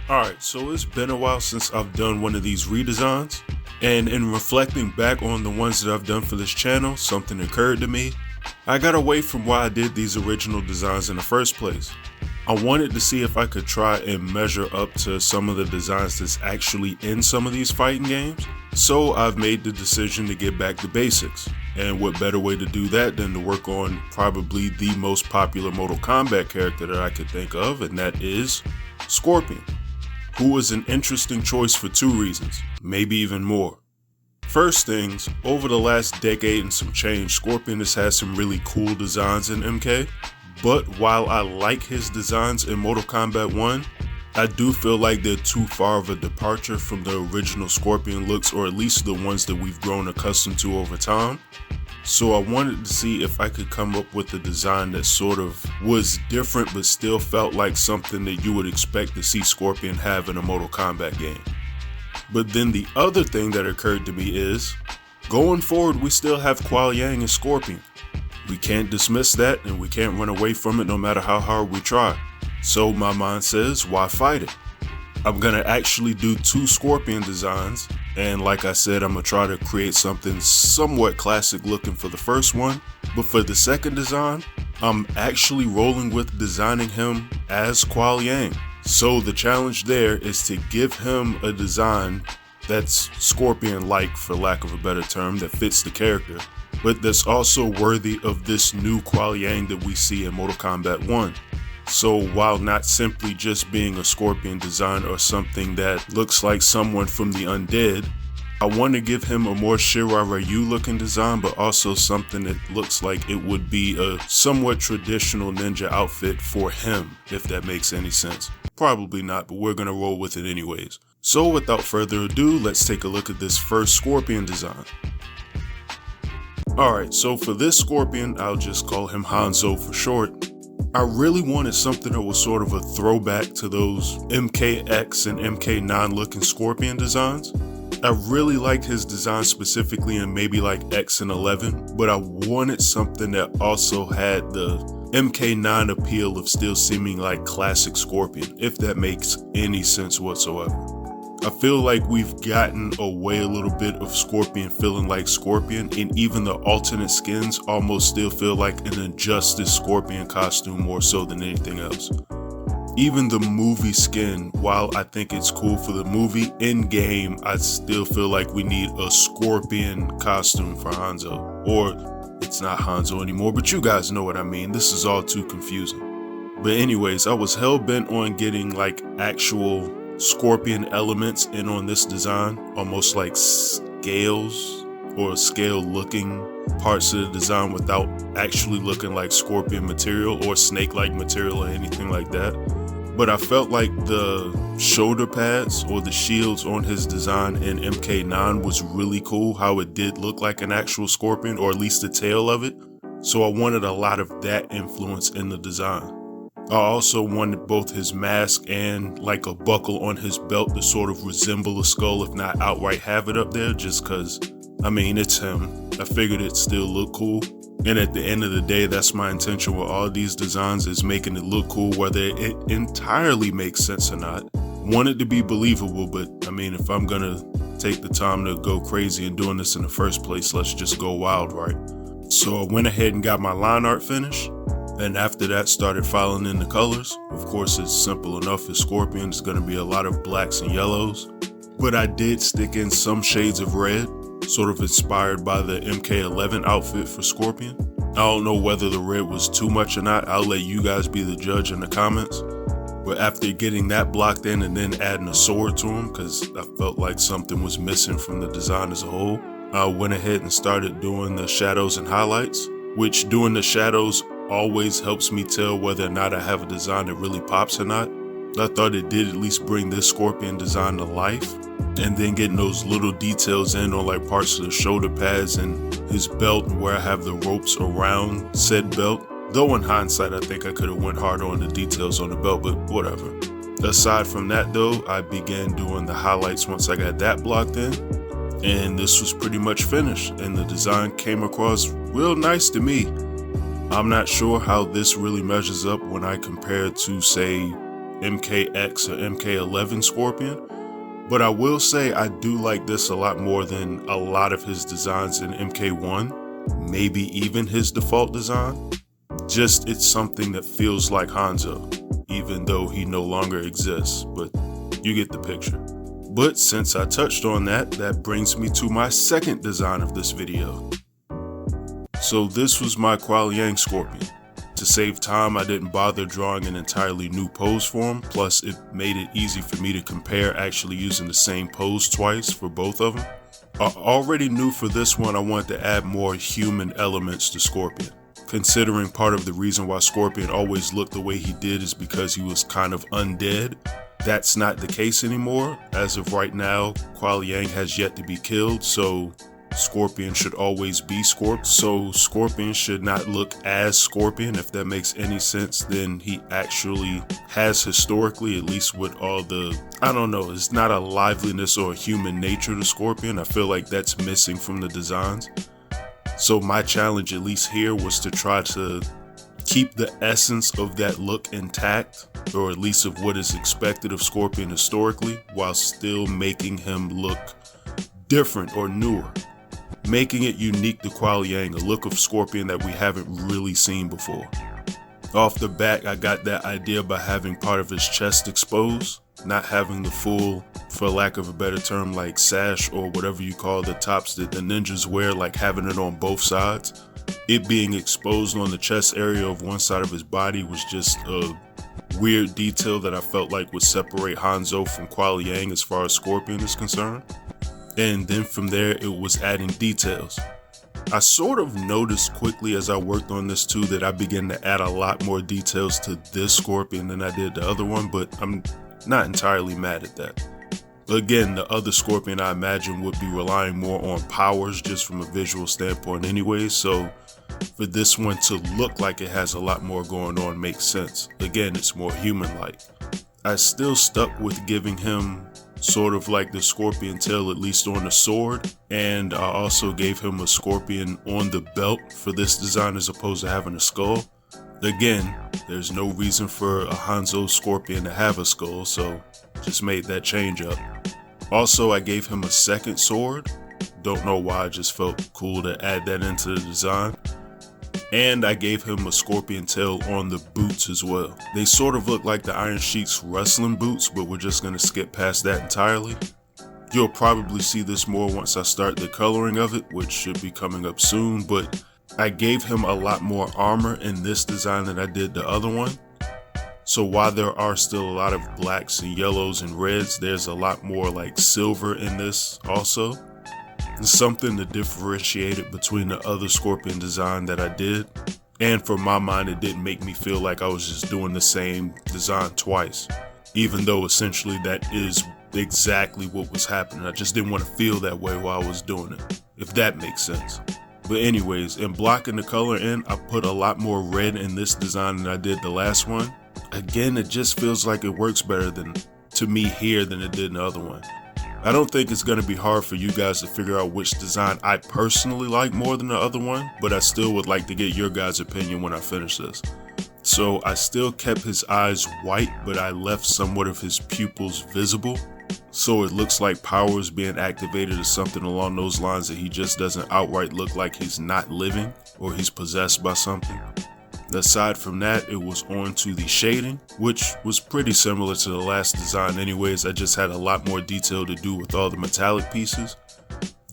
Alright, so it's been a while since I've done one of these redesigns, and in reflecting back on the ones that I've done for this channel, something occurred to me. I got away from why I did these original designs in the first place. I wanted to see if I could try and measure up to some of the designs that's actually in some of these fighting games, so I've made the decision to get back to basics. And what better way to do that than to work on probably the most popular Mortal Kombat character that I could think of, and that is Scorpion, who is an interesting choice for two reasons, maybe even more. First things, over the last decade and some change, Scorpion has had some really cool designs in MK, but while I like his designs in Mortal Kombat 1, I do feel like they're too far of a departure from the original Scorpion looks, or at least the ones that we've grown accustomed to over time. So I wanted to see if I could come up with a design that sort of was different but still felt like something that you would expect to see Scorpion have in a Mortal Kombat game. But then the other thing that occurred to me is, going forward we still have Kuai Liang and Scorpion. We can't dismiss that and we can't run away from it no matter how hard we try. So my mind says, why fight it? I'm gonna actually do two Scorpion designs, and like I said, I'm gonna try to create something somewhat classic looking for the first one, but for the second design, I'm actually rolling with designing him as Kuai Liang. So the challenge there is to give him a design that's Scorpion-like, for lack of a better term, that fits the character, but that's also worthy of this new Kuai Liang that we see in Mortal Kombat 1. So while not simply just being a Scorpion design or something that looks like someone from the undead, I want to give him a more Shirai Ryu looking design, but also something that looks like it would be a somewhat traditional ninja outfit for him, if that makes any sense. Probably not, but we're gonna roll with it anyways. So without further ado, let's take a look at this first Scorpion design. Alright, so for this Scorpion, I'll just call him Hanzo for short. I really wanted something that was sort of a throwback to those MKX and MK9 looking Scorpion designs. I really liked his design specifically in maybe like X and 11, but I wanted something that also had the MK9 appeal of still seeming like classic Scorpion, if that makes any sense whatsoever. I feel like we've gotten away a little bit of Scorpion feeling like Scorpion, and even the alternate skins almost still feel like an Injustice Scorpion costume more so than anything else. Even the movie skin, while I think it's cool for the movie, in game I still feel like we need a Scorpion costume for Hanzo. Or it's not Hanzo anymore, but you guys know what I mean. This is all too confusing. But anyways, I was hell bent on getting like actual Scorpion elements in on this design, almost like scales or scale looking parts of the design without actually looking like Scorpion material or snake like material or anything like that. But I felt like the shoulder pads or the shields on his design in MK9 was really cool, how it did look like an actual Scorpion, or at least the tail of it. So I wanted a lot of that influence in the design. I also wanted both his mask and like a buckle on his belt to sort of resemble a skull, if not outright have it up there, just cause, I mean, it's him. I figured it'd still look cool. And at the end of the day, that's my intention with all these designs, is making it look cool, whether it entirely makes sense or not. Want it to be believable, but I mean, if I'm gonna take the time to go crazy and doing this in the first place, let's just go wild, right? So I went ahead and got my line art finished. And after that, started filing in the colors. Of course, it's simple enough. As Scorpion, it's gonna be a lot of blacks and yellows. But I did stick in some shades of red, sort of inspired by the MK11 outfit for Scorpion. I don't know whether the red was too much or not. I'll let you guys be the judge in the comments. But after getting that blocked in and then adding a sword to him, because I felt like something was missing from the design as a whole, I went ahead and started doing the shadows and highlights, which doing the shadows always helps me tell whether or not I have a design that really pops or not. I thought it did at least bring this Scorpion design to life. And then getting those little details in on like parts of the shoulder pads and his belt and where I have the ropes around said belt. Though in hindsight, I think I could have went harder on the details on the belt, but whatever. Aside from that though, I began doing the highlights once I got that blocked in. And this was pretty much finished, and the design came across real nice to me. I'm not sure how this really measures up when I compare it to, say, MKX or MK11 Scorpion, but I will say I do like this a lot more than a lot of his designs in MK1, maybe even his default design. Just it's something that feels like Hanzo, even though he no longer exists, but you get the picture. But since I touched on that, that brings me to my second design of this video. So this was my Kuai Liang Scorpion. To save time, I didn't bother drawing an entirely new pose for him, plus it made it easy for me to compare actually using the same pose twice for both of them. I already knew for this one I wanted to add more human elements to Scorpion. Considering part of the reason why Scorpion always looked the way he did is because he was kind of undead. That's not the case anymore. As of right now, Kuai Liang has yet to be killed, so Scorpion should always be Scorpion. So Scorpion should not look as Scorpion. If that makes any sense, then he actually has historically, at least with all the, I don't know, it's not a liveliness or a human nature to Scorpion. I feel like that's missing from the designs. So my challenge, at least here, was to try to keep the essence of that look intact, or at least of what is expected of Scorpion historically, while still making him look different or newer, making it unique to Kuai Liang, a look of Scorpion that we haven't really seen before. Off the bat, I got that idea by having part of his chest exposed, not having the full, for lack of a better term, like sash or whatever you call the tops that the ninjas wear, like having it on both sides. It being exposed on the chest area of one side of his body was just a weird detail that I felt like would separate Hanzo from Kuai Liang as far as Scorpion is concerned. And then from there, it was adding details. I sort of noticed quickly as I worked on this too that I began to add a lot more details to this Scorpion than I did the other one, but I'm not entirely mad at that. Again, the other Scorpion I imagine would be relying more on powers just from a visual standpoint anyway, so for this one to look like it has a lot more going on makes sense. Again, it's more human-like. I still stuck with giving him sort of like the scorpion tail, at least on the sword, and I also gave him a scorpion on the belt for this design as opposed to having a skull. Again, there's no reason for a Hanzo scorpion to have a skull, so just made that change up. Also, I gave him a second sword. Don't know why, I just felt cool to add that into the design. And I gave him a scorpion tail on the boots as well. They sort of look like the Iron Sheik's wrestling boots, but we're just going to skip past that entirely. You'll probably see this more once I start the coloring of it, which should be coming up soon, but I gave him a lot more armor in this design than I did the other one. So while there are still a lot of blacks and yellows and reds, there's a lot more like silver in this also. Something to differentiate it between the other Scorpion design that I did. And for my mind, it didn't make me feel like I was just doing the same design twice, even though essentially that is exactly what was happening. I just didn't want to feel that way while I was doing it, if that makes sense. But anyways, in blocking the color in, I put a lot more red in this design than I did the last one. Again, it just feels like it works better to me here than it did in the other one. I don't think it's going to be hard for you guys to figure out which design I personally like more than the other one, but I still would like to get your guys' opinion when I finish this. So I still kept his eyes white, but I left somewhat of his pupils visible. So it looks like power is being activated or something along those lines, that he just doesn't outright look like he's not living or he's possessed by something. Aside from that, it was on to the shading, which was pretty similar to the last design anyways. I just had a lot more detail to do with all the metallic pieces,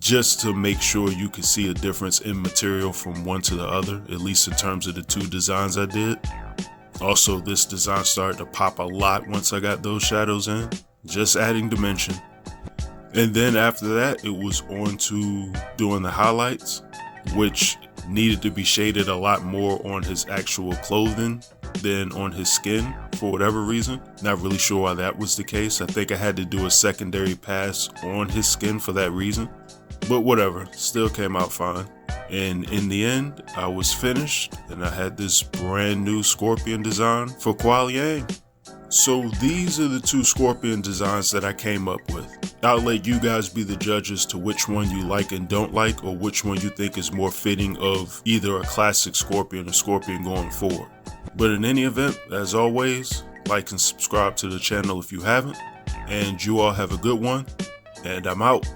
just to make sure you could see a difference in material from one to the other, at least in terms of the two designs I did. Also, this design started to pop a lot once I got those shadows in, just adding dimension. And then after that, it was on to doing the highlights, which needed to be shaded a lot more on his actual clothing than on his skin for whatever reason. Not really sure why that was the case. I think I had to do a secondary pass on his skin for that reason, but whatever, still came out fine. And in the end, I was finished and I had this brand new Scorpion design for Kuai Liang. So these are the two Scorpion designs that I came up with. I'll let you guys be the judges to which one you like and don't like, or which one you think is more fitting of either a classic Scorpion or Scorpion going forward. But in any event, as always, like and subscribe to the channel if you haven't. And you all have a good one, and I'm out.